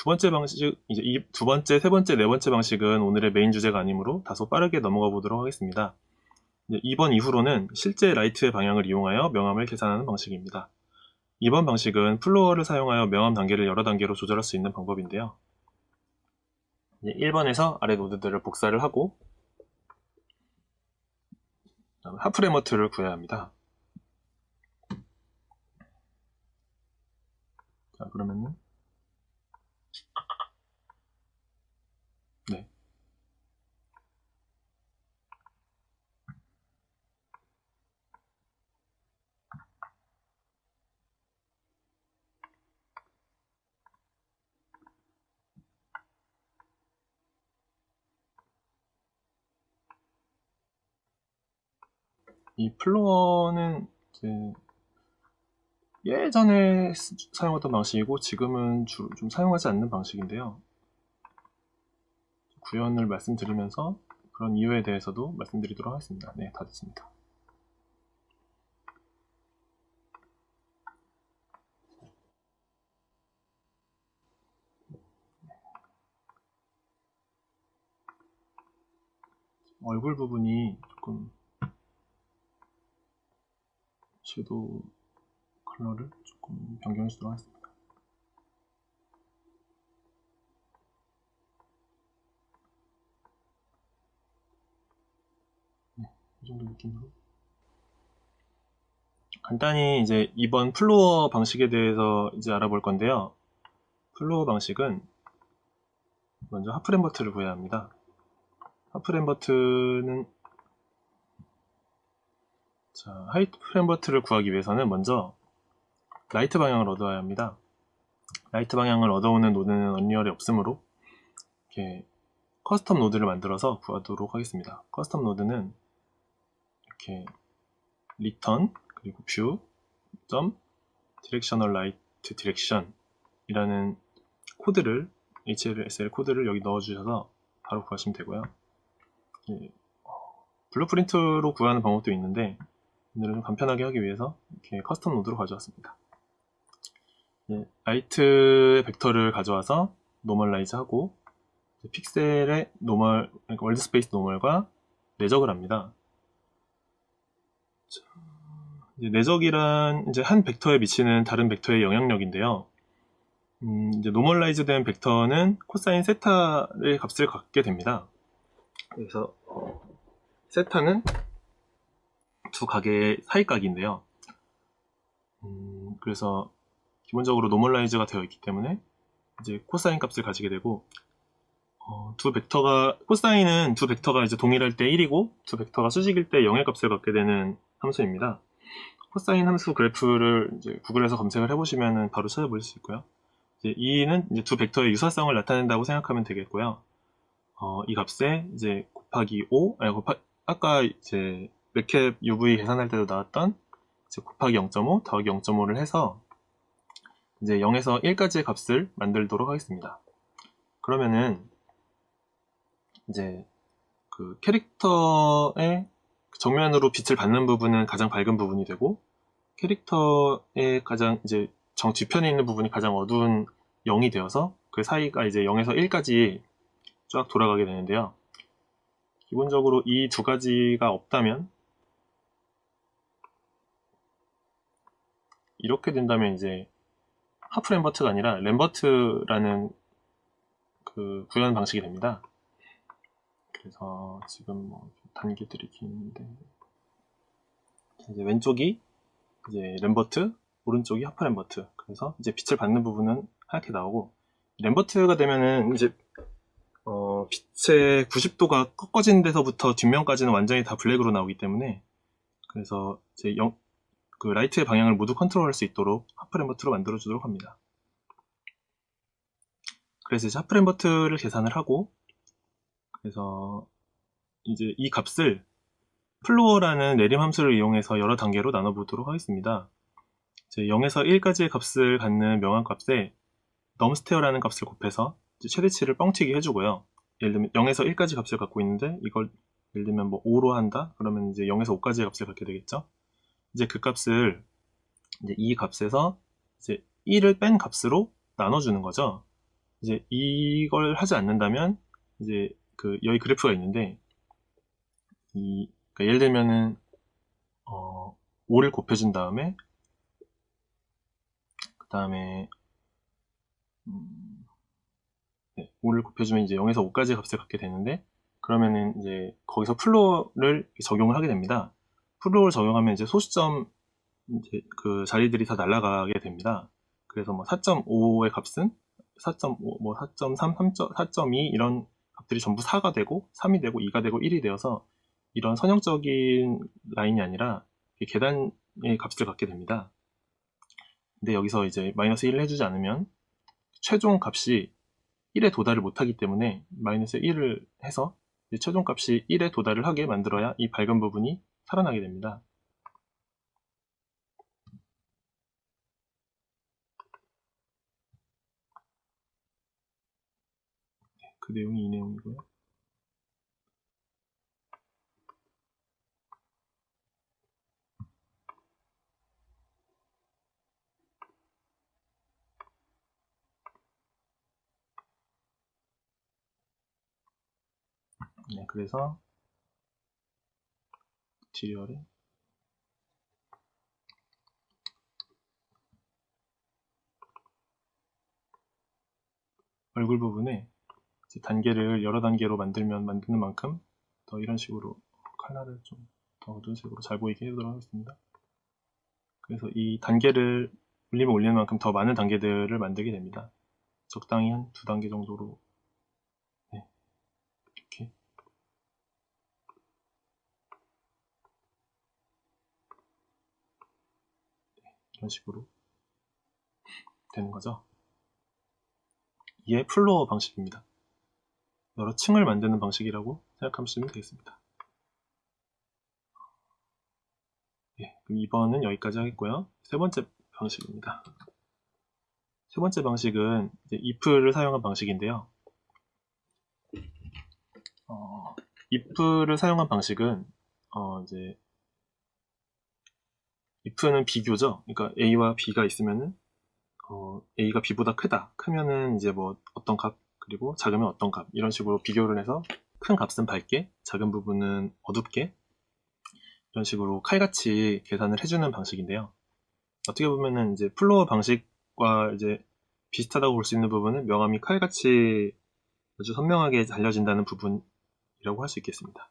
두 번째 방식, 이제 이 두 번째, 세 번째, 네 번째 방식은 오늘의 메인 주제가 아니므로 다소 빠르게 넘어가 보도록 하겠습니다. 이제 2번 이후로는 실제 라이트의 방향을 이용하여 명암을 계산하는 방식입니다. 2번 방식은 플로어를 사용하여 명암 단계를 여러 단계로 조절할 수 있는 방법인데요. 1번에서 아래 노드들을 복사를 하고 하프레머트를 구해야 합니다. 자, 그러면은 네. 이 플로어는 예전에 사용하던 방식이고 지금은 좀 사용하지 않는 방식인데요. 구현을 말씀드리면서 그런 이유에 대해서도 말씀드리도록 하겠습니다. 네, 다 됐습니다. 얼굴 부분이 조금 섀도우 컬러를 조금 변경해 주도록 하겠습니다. 네, 이 정도 느낌으로. 간단히 이제 이번 플로어 방식에 대해서 이제 알아볼 건데요. 플로어 방식은 먼저 하프렘버트를 구해야 합니다. 하프렘버트는 하이프렘버트를 구하기 위해서는 먼저 라이트 방향을 얻어야 합니다. 라이트 방향을 얻어오는 노드는 언리얼에 없으므로 이렇게 커스텀 노드를 만들어서 구하도록 하겠습니다. 커스텀 노드는 이렇게 return 그리고 view directional light direction 이라는 코드를 HLSL 코드를 여기 넣어주셔서 바로 구하시면 되고요. 블루프린트로 구하는 방법도 있는데 오늘은 좀 간편하게 하기 위해서 이렇게 커스텀 노드로 가져왔습니다. 라이트 벡터를 가져와서 노멀라이즈 하고 픽셀의 노멀, 그러니까 월드 스페이스 노멀과 내적을 합니다. 내적이란 이제 한 벡터에 미치는 다른 벡터의 영향력인데요. 이제 노멀라이즈 된 벡터는 코사인 세타의 값을 갖게 됩니다. 그래서 세타는 두 각의 사이각인데요. 그래서 기본적으로 노멀라이즈가 되어 있기 때문에 이제 코사인 값을 가지게 되고 두 벡터가 코사인은 두 벡터가 이제 동일할 때 1이고 두 벡터가 수직일 때 0의 값을 갖게 되는 함수입니다. 코사인 함수 그래프를 이제 구글에서 검색을 해보시면 바로 찾아보실 수 있고요. 이제 2는 이제 두 벡터의 유사성을 나타낸다고 생각하면 되겠고요. 이 값에 이제 곱하기 5, 아까 이제 맥캡 UV 계산할 때도 나왔던 이제 곱하기 0.5, 더하기 0.5를 해서 이제 0에서 1까지의 값을 만들도록 하겠습니다. 그러면은 이제 그 캐릭터의 정면으로 빛을 받는 부분은 가장 밝은 부분이 되고 캐릭터의 가장 이제 뒤편에 있는 부분이 가장 어두운 0이 되어서 그 사이가 이제 0에서 1까지 쫙 돌아가게 되는데요. 기본적으로 이 두 가지가 없다면 이렇게 된다면 이제 하프 램버트가 아니라 램버트라는 그 구현 방식이 됩니다. 그래서 지금 뭐 단계들이 있는데 이제 왼쪽이 이제 램버트, 오른쪽이 하프 램버트. 그래서 이제 빛을 받는 부분은 하얗게 나오고 램버트가 되면은 이제 빛의 90도가 꺾어진 데서부터 뒷면까지는 완전히 다 블랙으로 나오기 때문에 그래서 이제 그 라이트의 방향을 모두 컨트롤할 수 있도록 하프 램버트로 만들어 주도록 합니다. 그래서 이제 하프 램버트를 계산을 하고 그래서 이제 이 값을 플로어라는 내림 함수를 이용해서 여러 단계로 나눠보도록 하겠습니다. 이제 0에서 1까지의 값을 갖는 명암값에 넘스테어라는 값을 곱해서 최대치를 뻥튀기 해주고요. 예를 들면 0에서 1까지 값을 갖고 있는데 이걸 예를 들면 뭐 5로 한다? 그러면 이제 0에서 5까지의 값을 갖게 되겠죠. 이제 그 값을 이제 이 값에서 이제 1을 뺀 값으로 나눠주는 거죠. 이제 이걸 하지 않는다면 이제 여기 그래프가 있는데 그러니까 예를 들면은 5를 곱해준 다음에 그 다음에 5를 곱해주면 이제 0에서 5까지 값을 갖게 되는데, 그러면은 이제 거기서 플로어를 적용을 하게 됩니다. 플로어를 적용하면 이제 소수점 이제 그 자리들이 다 날아가게 됩니다. 그래서 뭐 4.5의 값은 4.5, 뭐 4.3, 4.2 이런 값들이 전부 4가 되고 3이 되고 2가 되고 1이 되어서 이런 선형적인 라인이 아니라 계단의 값을 갖게 됩니다. 근데 여기서 이제 마이너스 1을 해주지 않으면 최종 값이 1에 도달을 못하기 때문에 마이너스 1을 해서 최종 값이 1에 도달을 하게 만들어야 이 밝은 부분이 살아나게 됩니다. 그 내용이 이 내용이고요. 네, 그래서 튜토리얼에 얼굴 부분에 단계를 여러 단계로 만드는 만큼 더 이런 식으로 컬러를 좀 더 어두운 색으로 잘 보이게 해보도록 하겠습니다. 그래서 이 단계를 올리면 올리는 만큼 더 많은 단계들을 만들게 됩니다. 적당히 한 2단계 정도로, 네, 이렇게 이런 식으로 되는 거죠. 이게 플로어 방식입니다. 여러 층을 만드는 방식이라고 생각하시면 되겠습니다. 네, 그럼 2번은 여기까지 하겠고요. 세 번째 방식입니다. 세 번째 방식은 이제 if를 사용한 방식인데요. if를 사용한 방식은 이제 if는 비교죠. 그러니까 a와 b가 있으면은 a가 b보다 크면은 이제 뭐 어떤 값, 그리고 작으면 어떤 값, 이런 식으로 비교를 해서 큰 값은 밝게, 작은 부분은 어둡게, 이런 식으로 칼같이 계산을 해주는 방식인데요. 어떻게 보면은 이제 플로어 방식과 이제 비슷하다고 볼 수 있는 부분은 명암이 칼같이 아주 선명하게 알려진다는 부분이라고 할 수 있겠습니다.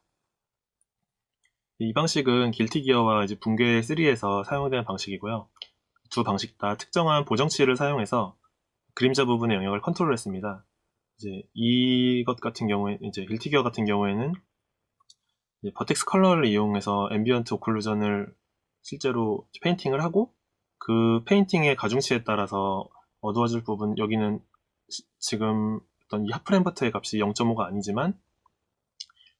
이 방식은 길티 기어와 이제 붕괴 3에서 사용되는 방식이고요. 두 방식 다 특정한 보정치를 사용해서 그림자 부분의 영역을 컨트롤했습니다. 이제 이것 같은 경우에, 이제 길티 기어 같은 경우에는 버텍스 컬러를 이용해서 앰비언트 오클루전을 실제로 페인팅을 하고, 그 페인팅의 가중치에 따라서 어두워질 부분, 여기는 지금 어떤 이 하프램버트의 값이 0.5가 아니지만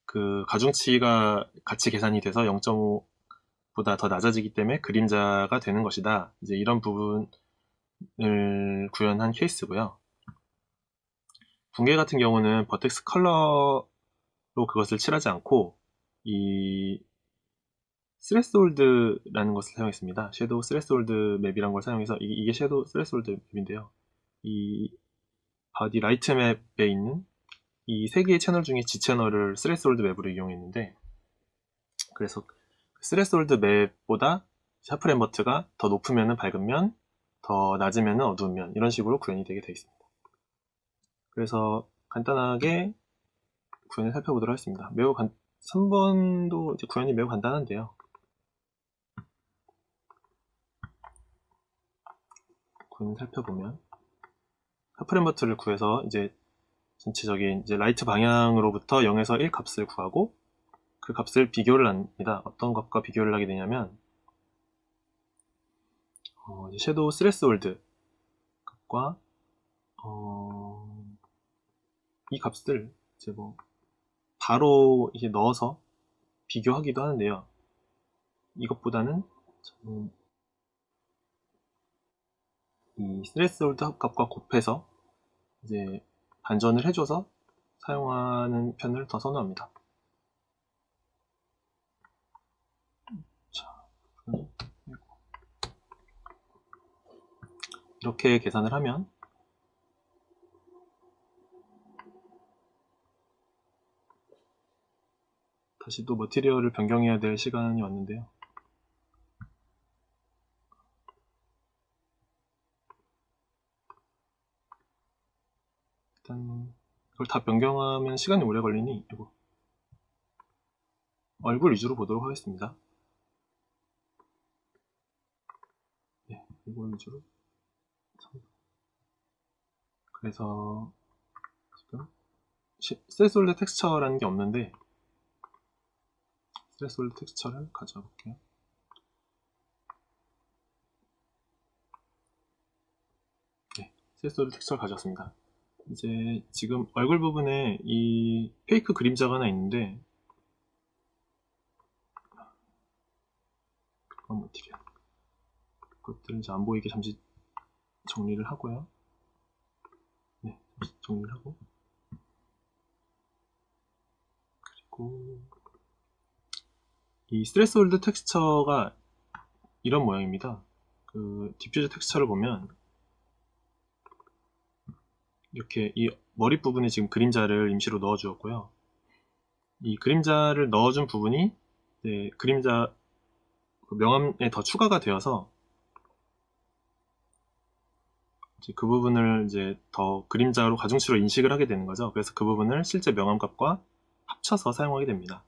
그 가중치가 같이 계산이 돼서 0.5보다 더 낮아지기 때문에 그림자가 되는 것이다. 이제 이런 부분을 구현한 케이스고요. 붕괴 같은 경우는 버텍스 컬러로 그것을 칠하지 않고 이 스레스홀드라는 것을 사용했습니다. 섀도우 스레스홀드 맵이란 걸 사용해서 이게 섀도우 스레스홀드 맵인데요. 이 바디 라이트 맵에 있는 이 세 개의 채널 중에 G 채널을 스레스홀드 맵으로 이용했는데, 그래서 스레스홀드 맵보다 샤프램버트가 더 높으면 밝은 면, 더 낮으면 어두운 면, 이런 식으로 구현이 되게 되어 있습니다. 그래서 간단하게 구현을 살펴보도록 하겠습니다. 3번도 이제 구현이 매우 간단한데요. 구현을 살펴보면 샤프램버트를 구해서 이제 전체적인 이제 라이트 방향으로부터 0에서 1 값을 구하고 그 값을 비교를 합니다. 어떤 값과 비교를 하게 되냐면 섀도우 스레스홀드 값과 이 값을 이제 뭐 바로 이렇게 넣어서 비교하기도 하는데요. 이것보다는 이 스레스홀드 값과 곱해서 이제 반전을 해줘서 사용하는 편을 더 선호합니다. 자, 이렇게 계산을 하면 다시 또 머티리얼을 변경해야 될 시간이 왔는데요. 일단 이걸 다 변경하면 시간이 오래 걸리니 이거 얼굴 위주로 보도록 하겠습니다. 네, 얼굴 위주로. 그래서 지금 스트레스홀드 텍스처라는 게 없는데 스트레스홀드 텍스처를 가져와 볼게요. 네, 스트레스홀드 텍스처를 가져왔습니다. 이제 지금 얼굴 부분에 이 페이크 그림자가 하나 있는데 머티리얼 그것들을 이제 안 보이게 잠시 정리를 하고요. 네, 잠시 정리를 하고 그리고 이 스트레스홀드 텍스처가 이런 모양입니다. 그 디퓨저 텍스처를 보면 이렇게 이 머리 부분에 지금 그림자를 임시로 넣어 주었고요. 이 그림자를 넣어준 부분이 이제 그림자 명암에 더 추가가 되어서 이제 그 부분을 이제 더 그림자로 가중치로 인식을 하게 되는 거죠. 그래서 그 부분을 실제 명암값과 합쳐서 사용하게 됩니다.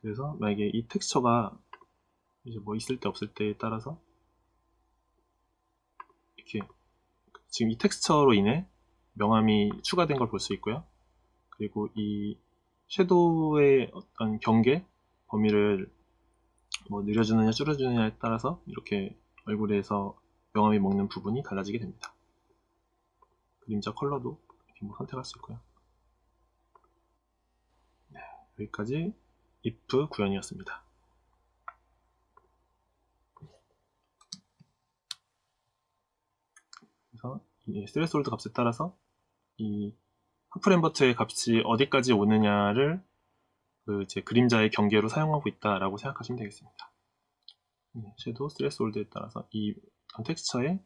그래서 만약에 이 텍스처가 이제 뭐 있을 때 없을 때에 따라서 이렇게 지금 이 텍스처로 인해 명암이 추가된 걸 볼 수 있고요. 그리고 이 섀도우의 어떤 경계 범위를 뭐 늘려주느냐 줄여주느냐에 따라서 이렇게 얼굴에서 명암이 먹는 부분이 달라지게 됩니다. 그림자 컬러도 이렇게 뭐 선택할 수 있고요. 네, 여기까지 if 구현이었습니다. 그래서 이 스트레스홀드 값에 따라서 이 하프램버트의 값이 어디까지 오느냐를 그 이제 그림자의 경계로 사용하고 있다라고 생각하시면 되겠습니다. 섀도우 스트레스홀드에 따라서 이 텍스처에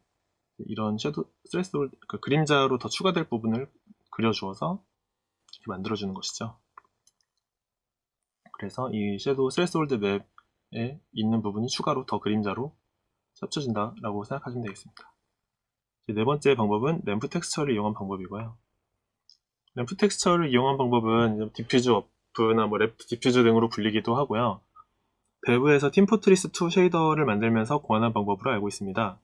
이런 섀도우 스트레스홀드 그 그림자로 더 추가될 부분을 그려주어서 이렇게 만들어주는 것이죠. 그래서 이 섀도우 스트레스홀드 맵에 있는 부분이 추가로 더 그림자로 합쳐진다라고 생각하시면 되겠습니다. 네 번째 방법은 램프 텍스처를 이용한 방법이고요. 램프 텍스처를 이용한 방법은 디퓨즈 어프나 뭐 랩 디퓨즈 등으로 불리기도 하고요. 밸브에서 팀포트리스2 쉐이더를 만들면서 고안한 방법으로 알고 있습니다.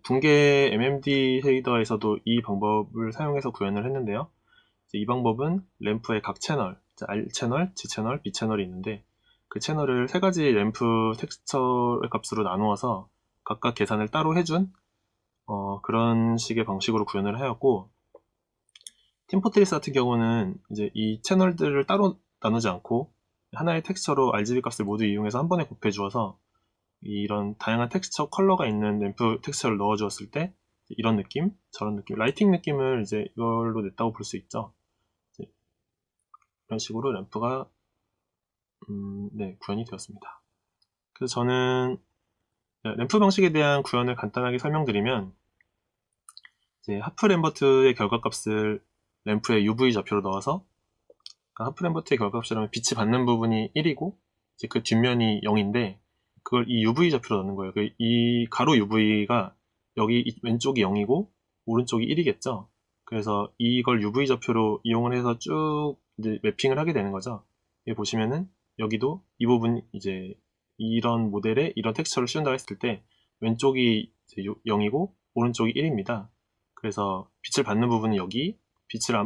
붕괴 MMD 쉐이더에서도 이 방법을 사용해서 구현을 했는데요. 이 방법은 램프의 각 채널, R 채널, G 채널, B 채널이 있는데 그 채널을 세 가지 램프 텍스처 값으로 나누어서 각각 계산을 따로 해준 그런 식의 방식으로 구현을 하였고, 팀포트리스 같은 경우는 이제 이 채널들을 따로 나누지 않고 하나의 텍스처로 RGB 값을 모두 이용해서 한 번에 곱해 주어서 이런 다양한 텍스처 컬러가 있는 램프 텍스처를 넣어 주었을 때 이런 느낌, 저런 느낌, 라이팅 느낌을 이제 이걸로 냈다고 볼 수 있죠. 이런 식으로 램프가 네, 구현이 되었습니다. 그래서 저는 램프 방식에 대한 구현을 간단하게 설명드리면 이제 하프램버트의 결과값을 램프의 UV 좌표로 넣어서 하프램버트의 결과값이라면 빛이 받는 부분이 1이고 이제 그 뒷면이 0인데 그걸 이 UV 좌표로 넣는 거예요. 이 가로 UV가 여기 왼쪽이 0이고 오른쪽이 1이겠죠. 그래서 이걸 UV 좌표로 이용을 해서 쭉 이제 매핑을 하게 되는 거죠. 여기 보시면은 여기도 이 부분 이제 이런 모델에 이런 텍스처를 씌운다고 했을 때 왼쪽이 이제 0이고 오른쪽이 1입니다. 그래서 빛을 받는 부분은 여기, 빛을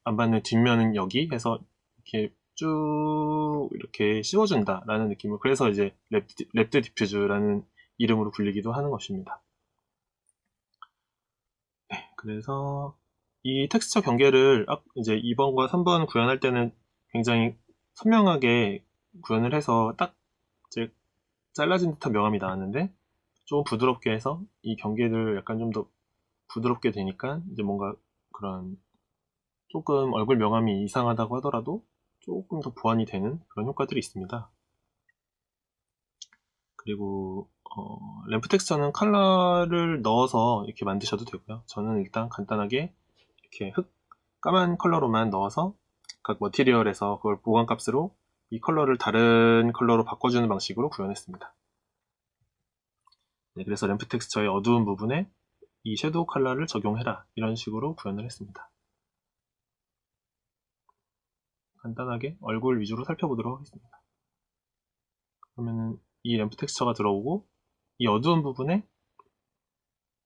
안 받는 뒷면은 여기 해서 이렇게 쭉 이렇게 씌워준다라는 느낌으로, 그래서 이제 랩드 디퓨즈라는 이름으로 불리기도 하는 것입니다. 네, 그래서 이 텍스처 경계를 이제 2번과 3번 구현할 때는 굉장히 선명하게 구현을 해서 딱 이제 잘라진 듯한 명암이 나왔는데 좀 부드럽게 해서 이 경계를 약간 좀 더 부드럽게 되니까 이제 뭔가 그런 조금 얼굴 명암이 이상하다고 하더라도 조금 더 보완이 되는 그런 효과들이 있습니다. 그리고 램프 텍스처는 컬러를 넣어서 이렇게 만드셔도 되고요. 저는 일단 간단하게 이렇게 까만 컬러로만 넣어서 각 머티리얼에서 그걸 보관값으로 이 컬러를 다른 컬러로 바꿔주는 방식으로 구현했습니다. 네, 그래서 램프 텍스처의 어두운 부분에 이 섀도우 컬러를 적용해라, 이런 식으로 구현을 했습니다. 간단하게 얼굴 위주로 살펴보도록 하겠습니다. 그러면은 이 램프 텍스처가 들어오고 이 어두운 부분에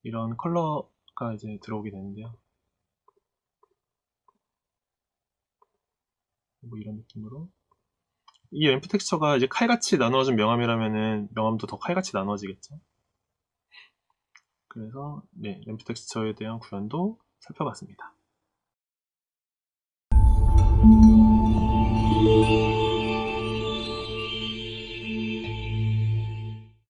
이런 컬러가 이제 들어오게 되는데요. 뭐 이런 느낌으로 이 램프 텍스처가 이제 칼같이 나누어진 명암이라면은 명암도 더 칼같이 나누어지겠죠. 그래서 네, 램프 텍스처에 대한 구현도 살펴봤습니다.